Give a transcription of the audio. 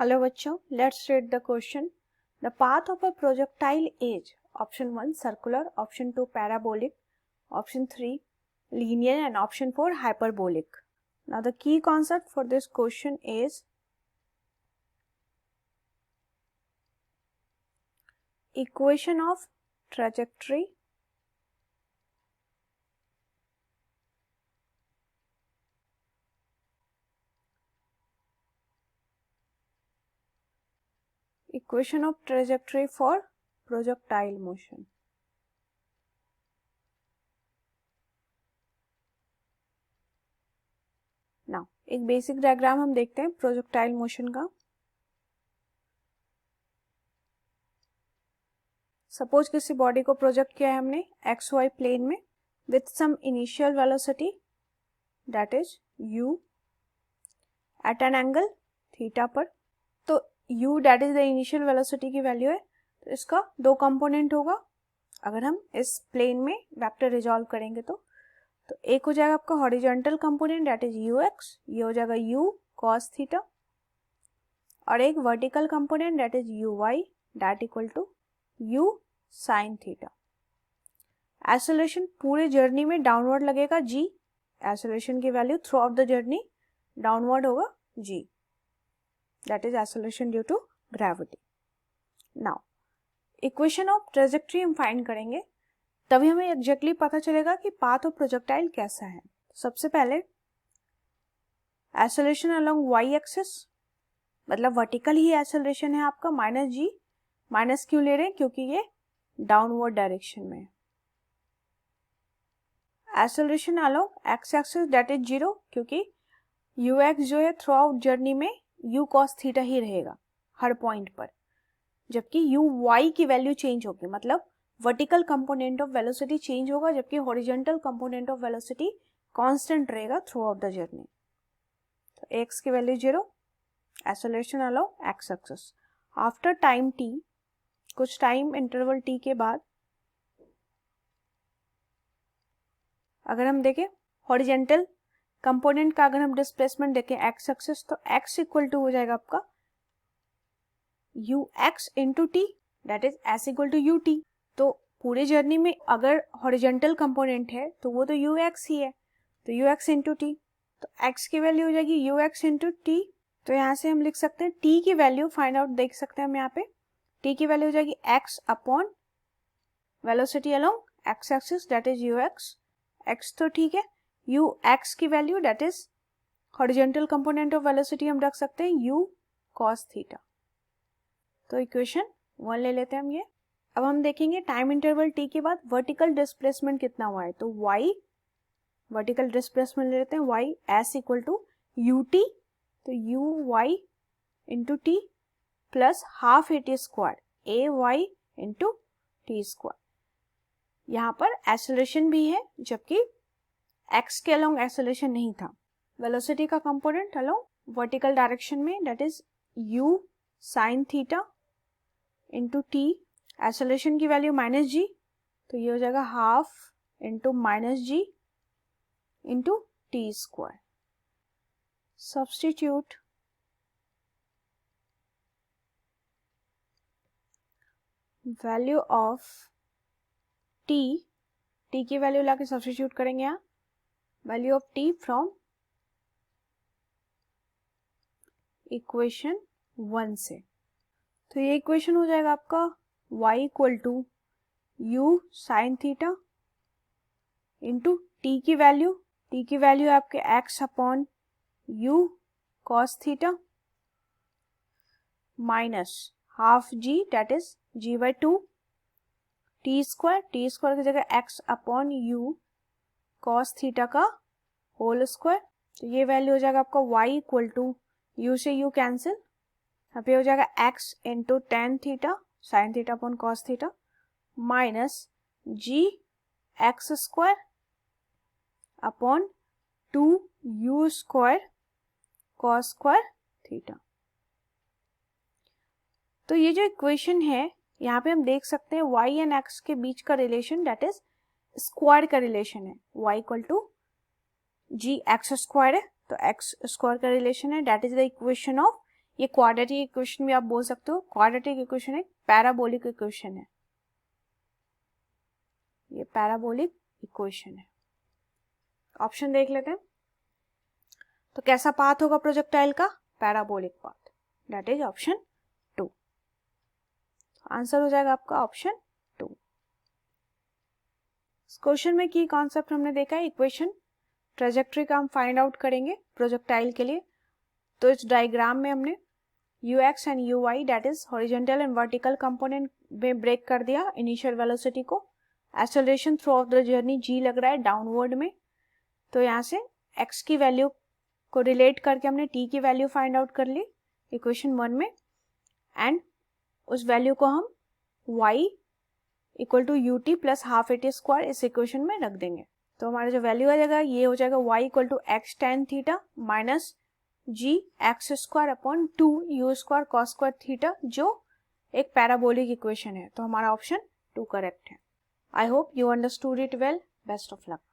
Hello बच्चों, let's read the question. The path of a projectile is option 1 circular, option 2 parabolic, option 3 linear and option 4 hyperbolic. Now the key concept for this question is equation of trajectory for projectile motion. Now एक basic diagram हम देखते हैं projectile motion का. Suppose किसी body को project किया है हमने एक्स वाई प्लेन में with some initial velocity that is u at an angle theta पर. तो u that is the initial velocity की वैल्यू है, तो इसका दो कंपोनेंट होगा. अगर हम इस प्लेन में वेक्टर रिजॉल्व करेंगे तो एक हो जाएगा आपका horizontal component that is ux, ये हो जाएगा u cos थीटा, और एक vertical component that is uy that equal to u sin theta. Acceleration पूरे जर्नी में डाउनवर्ड लगेगा g. एक्सेलरेशन की value throughout the journey downward होगा g, that is acceleration due to gravity. Now equation of trajectory हम find करेंगे, तभी हमें exactly पता चलेगा कि पाथ ऑफ प्रोजेक्टाइल कैसा है. सबसे पहले एक्सेलरेशन अलोंग y एक्सिस, मतलब वर्टिकल ही एक्सेलरेशन है आपका माइनस g. माइनस क्यों ले रहे हैं? क्योंकि ये डाउनवर्ड डायरेक्शन में. Acceleration along x axis that is 0, क्योंकि ux जो है थ्रू आउट जर्नी में u cos थीटा ही रहेगा हर पॉइंट पर, जबकि uy की वैल्यू चेंज होगी, मतलब vertical component of velocity change होगा, जबकि horizontal component of velocity constant रहेगा थ्रू आउट द जर्नी. तो x की value 0, acceleration along x axis. After time t, कुछ टाइम इंटरवल t के बाद अगर हम देखें हॉरिजॉन्टल कंपोनेंट का, अगर हम डिस्प्लेसमेंट देखें x एक्सिस, तो x इक्वल टू हो जाएगा आपका ux into T, that is s equal to ut. तो पूरे जर्नी में अगर हॉरिजॉन्टल कंपोनेंट है तो वो तो ux ही है, तो ux इंटू टी. तो x की वैल्यू हो जाएगी ux इंटू टी. तो यहाँ से हम लिख सकते हैं t की वैल्यू फाइंड आउट, देख सकते हैं हम यहाँ पे t की वैल्यू हो जाएगी x upon velocity along x axis that is ux. x तो ठीक है, ux की value that is horizontal component of velocity हम रख सकते हैं u cos थीटा. तो इक्वेशन 1 ले लेते हैं हम ये. अब हम देखेंगे टाइम इंटरवल t के बाद वर्टिकल डिस्प्लेसमेंट कितना हुआ है. तो y वर्टिकल डिस्प्लेसमेंट ले लेते हैं y s equal to ut, तो uy into T plus half A T square A Y into T square. यहाँ पर एक्सेलरेशन भी है, जबकि x के अलोंग एक्सेलरेशन नहीं था. वेलोसिटी का कंपोनेंट अलोंग वर्टिकल डायरेक्शन में that is u sin theta into T. Acceleration की वैल्यू माइनस जी, तो ये हो जाएगा half into minus G into T square. Substitute value of t, t की वैल्यू लाके सब्स्टिट्यूट करेंगे यहाँ value of t from equation 1 से. तो ये इक्वेशन हो जाएगा आपका y equal to u sin theta into t की वैल्यू है आपके x upon u cos theta minus half g that is g by 2, T square की जगह x upon u cos theta का होल स्क्वायर. तो ये वैल्यू हो जाएगा आपका y इक्वल टू u से u कैंसिल, यहाँ पे हो जाएगा x into tan theta sine theta upon cos theta minus g x square upon 2u square cos square theta. तो ये जो इक्वेशन है यहाँ पे हम देख सकते हैं y एंड x के बीच का रिलेशन दैट इज स्क्वायर का रिलेशन है. y equal to G X square है, तो एक्स स्क्वायर का रिलेशन है, that is the equation of ये क्वाड्रेटिक इक्वेशन भी आप बोल सकते हो। क्वाड्रेटिक इक्वेशन एक पैराबोलिक इक्वेशन है, ये पैराबोलिक इक्वेशन है। ऑप्शन देख लेते हैं। तो कैसा पाथ होगा प्रोजेक्टाइल का? Parabolic path, that is option 2। Answer हो जाएगा आपका ऑप्शन 2। इस क्वेश्चन में की कॉन्सेप्ट हमने देखा है, इक्वेशन ट्रेजेक्ट्री का हम फाइंड आउट करेंगे प्रोजेक्टाइल के लिए। तो इस डायग्राम में हमने ux and uy that is horizontal and vertical component में ब्रेक कर दिया इनिशियल वेलोसिटी को। Acceleration through out the journey g लग रहा है डाउनवर्ड में। तो यहाँ से x की वैल्यू को रिलेट करके हमने t की वैल्यू फाइंड आउट कर ली इक्वेशन 1 में, एंड उस वैल्यू को हम y equal to ut plus half at square इस इक्वेशन में रख देंगे। तो हमारा जो वैल्यू आ जाएगा ये हो जाएगा y equal to x tan theta minus g x square upon 2 u square cos square theta, जो एक पैराबोलिक इक्वेशन है। तो हमारा ऑप्शन 2 करेक्ट है। I hope you understood it well. Best of luck.